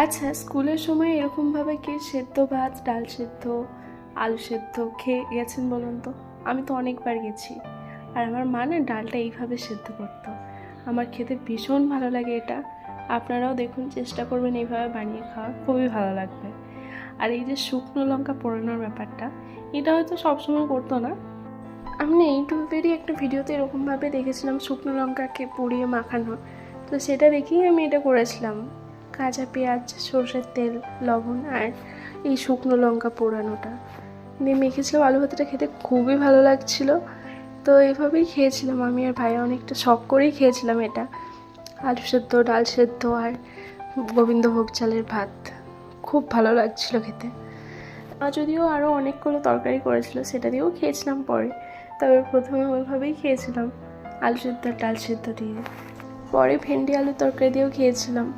আচ্ছা, স্কুলের সময় এরকমভাবে কি সেদ্ধ ভাত, ডাল সেদ্ধ, আলু সেদ্ধ খেয়ে গেছেন বলুন তো? আমি তো অনেকবার গেছি। আর আমার মা না ডালটা এইভাবে সেদ্ধ করতো। আমার খেতে ভীষণ ভালো লাগে এটা। আপনারাও দেখুন, চেষ্টা করবেন এইভাবে বানিয়ে খাওয়ার, খুবই ভালো লাগবে। আর এই যে শুকনো লঙ্কা পোড়ানোর ব্যাপারটা, এটা হয়তো সবসময় করতো না। আমি না ইউটিউবেরই একটা ভিডিওতে এরকমভাবে দেখেছিলাম শুকনো লঙ্কাকে পুড়িয়ে মাখানো। তো সেটা দেখেই আমি এটা করেছিলাম। কাঁচা পেঁয়াজ, সরষের তেল, লবণ আর এই শুকনো লঙ্কা পোড়ানোটা দিয়ে মেখেছিলাম। আলু ভাতাটা খেতে খুবই ভালো লাগছিল। তো এইভাবেই খেয়েছিলাম আমি আর ভাইয়া, অনেকটা শখ করেই খেয়েছিলাম এটা। আলু সেদ্ধ, ডাল সেদ্ধ আর গোবিন্দভোগ চালের ভাত খুব ভালো লাগছিল খেতে। যদিও আরও অনেকগুলো তরকারি করেছিল, সেটা দিয়েও খেয়েছিলাম পরে। তবে প্রথমে ওইভাবেই খেয়েছিলাম, আলু সেদ্ধ আর ডাল সেদ্ধ দিয়ে। পরে ভেন্ডি আলুর তরকারি দিয়েও খেয়েছিলাম।